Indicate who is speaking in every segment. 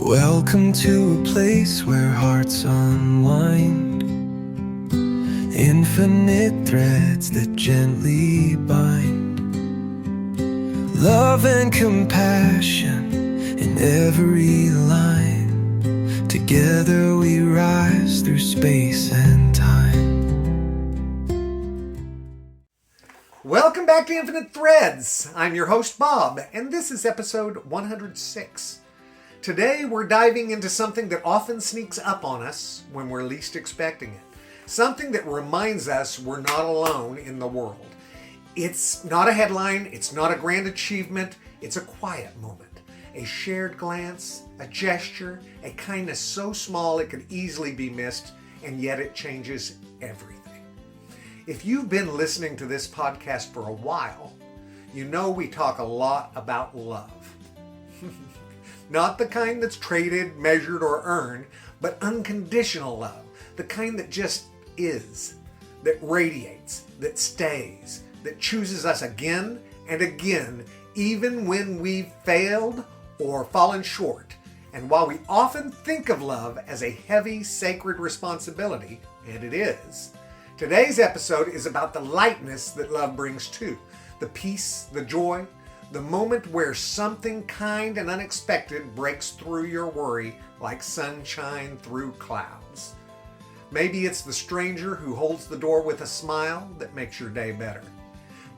Speaker 1: Welcome to a place where hearts unwind, infinite threads that gently bind, love and compassion in every line. Together we rise through space and time.
Speaker 2: Welcome back to Infinite Threads. I'm your host, Bob, and this is episode 106. Today we're diving into something that often sneaks up on us when we're least expecting it. Something that reminds us we're not alone in the world. It's not a headline, it's not a grand achievement, it's a quiet moment. A shared glance, a gesture, a kindness so small it could easily be missed, and yet it changes everything. If you've been listening to this podcast for a while, you know we talk a lot about love. Not the kind that's traded, measured, or earned, but unconditional love. The kind that just is, that radiates, that stays, that chooses us again and again, even when we've failed or fallen short. And while we often think of love as a heavy, sacred responsibility, and it is, today's episode is about the lightness that love brings too. The peace, the joy, the moment where something kind and unexpected breaks through your worry like sunshine through clouds. Maybe it's the stranger who holds the door with a smile that makes your day better.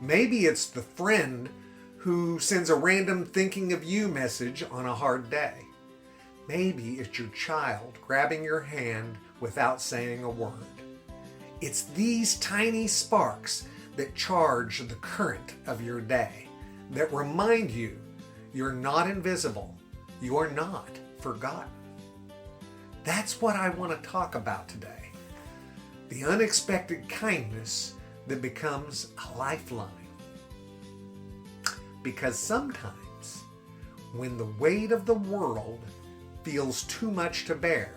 Speaker 2: Maybe it's the friend who sends a random thinking of you message on a hard day. Maybe it's your child grabbing your hand without saying a word. It's these tiny sparks that charge the current of your day, that remind you you're not invisible, you are not forgotten. That's what I want to talk about today. The unexpected kindness that becomes a lifeline. Because sometimes, when the weight of the world feels too much to bear,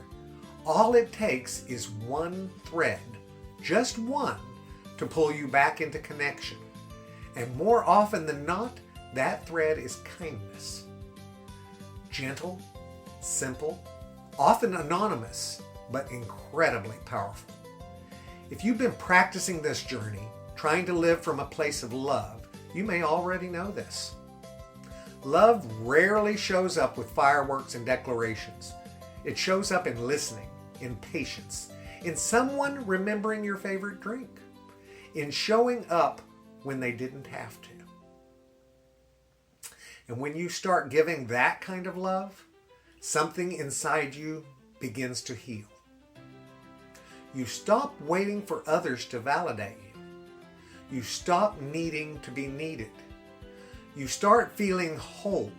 Speaker 2: all it takes is one thread, just one, to pull you back into connection. And more often than not, that thread is kindness. Gentle, simple, often anonymous, but incredibly powerful. If you've been practicing this journey, trying to live from a place of love, you may already know this. Love rarely shows up with fireworks and declarations. It shows up in listening, in patience, in someone remembering your favorite drink, in showing up when they didn't have to. And when you start giving that kind of love, something inside you begins to heal. You stop waiting for others to validate you. You stop needing to be needed. You start feeling whole,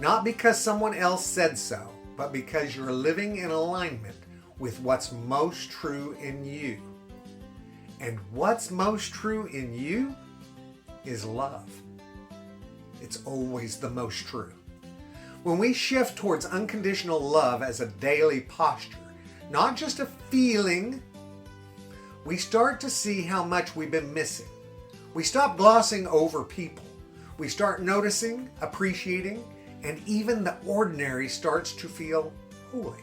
Speaker 2: not because someone else said so, but because you're living in alignment with what's most true in you. And what's most true in you is love. It's always the most true. When we shift towards unconditional love as a daily posture, not just a feeling, we start to see how much we've been missing. We stop glossing over people. We start noticing, appreciating, and even the ordinary starts to feel holy.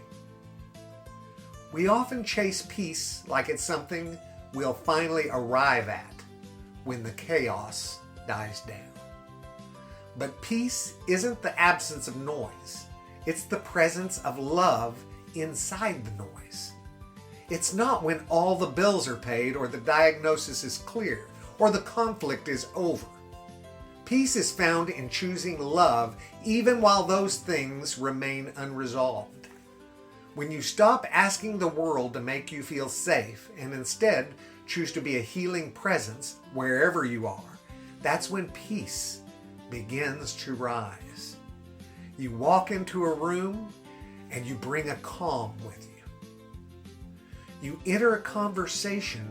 Speaker 2: We often chase peace like it's something we'll finally arrive at when the chaos dies down. But peace isn't the absence of noise. It's the presence of love inside the noise. It's not when all the bills are paid or the diagnosis is clear or the conflict is over. Peace is found in choosing love even while those things remain unresolved. When you stop asking the world to make you feel safe and instead choose to be a healing presence wherever you are, that's when peace begins to rise. You walk into a room and you bring a calm with you. You enter a conversation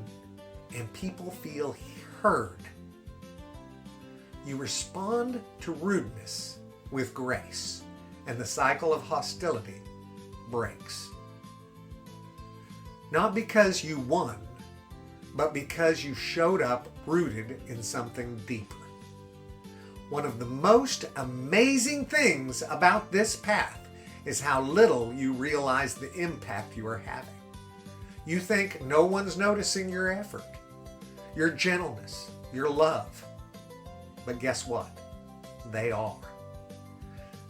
Speaker 2: and people feel heard. You respond to rudeness with grace, and the cycle of hostility breaks. Not because you won, but because you showed up rooted in something deeper. One of the most amazing things about this path is how little you realize the impact you are having. You think no one's noticing your effort, your gentleness, your love. But guess what? They are.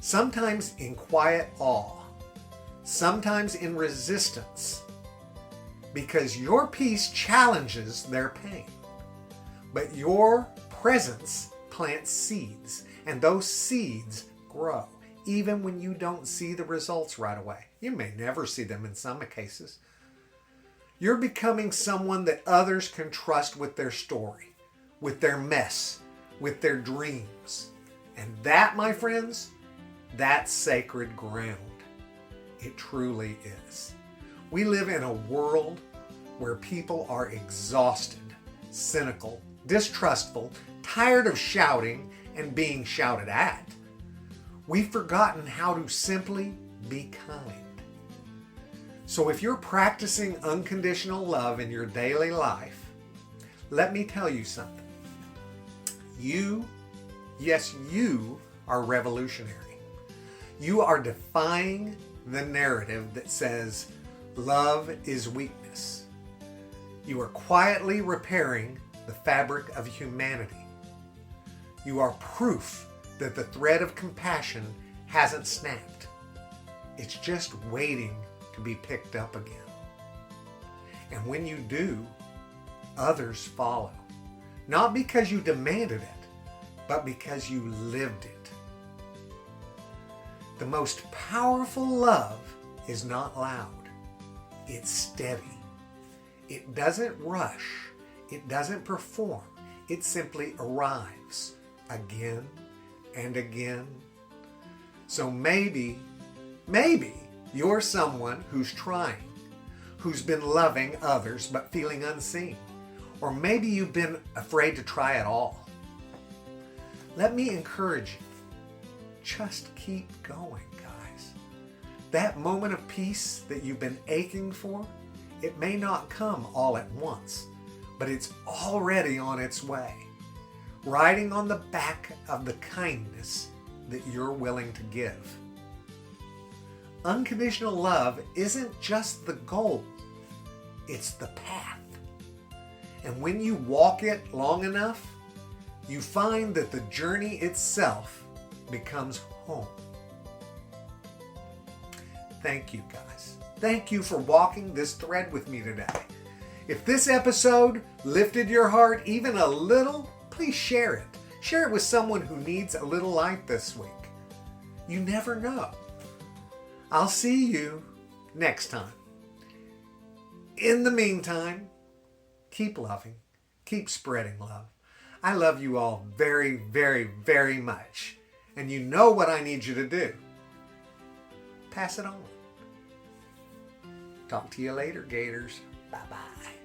Speaker 2: Sometimes in quiet awe, sometimes in resistance, because your peace challenges their pain. But your presence plants seeds, and those seeds grow, even when you don't see the results right away. You may never see them in some cases. You're becoming someone that others can trust with their story, with their mess, with their dreams. And that, my friends, that's sacred ground. It truly is. We live in a world where people are exhausted, cynical, distrustful, tired of shouting and being shouted at. We've forgotten how to simply be kind. So if you're practicing unconditional love in your daily life, let me tell you something. You are revolutionary. You are defying the narrative that says love is weakness. You are quietly repairing the fabric of humanity. You are proof that the thread of compassion hasn't snapped. It's just waiting to be picked up again. And when you do, others follow. Not because you demanded it, but because you lived it. The most powerful love is not loud. It's steady. It doesn't rush. It doesn't perform. It simply arrives again and again. So maybe you're someone who's trying, who's been loving others but feeling unseen. Or maybe you've been afraid to try at all. Let me encourage you. Just keep going, guys. That moment of peace that you've been aching for, it may not come all at once, but it's already on its way, riding on the back of the kindness that you're willing to give. Unconditional love isn't just the goal, it's the path. And when you walk it long enough, you find that the journey itself becomes home. Thank you, guys. Thank you for walking this thread with me today. If this episode lifted your heart even a little, please share it. Share it with someone who needs a little light this week. You never know. I'll see you next time. In the meantime, keep loving, keep spreading love. I love you all very, very, very much. And you know what I need you to do. Pass it on. Talk to you later, Gators. Bye-bye.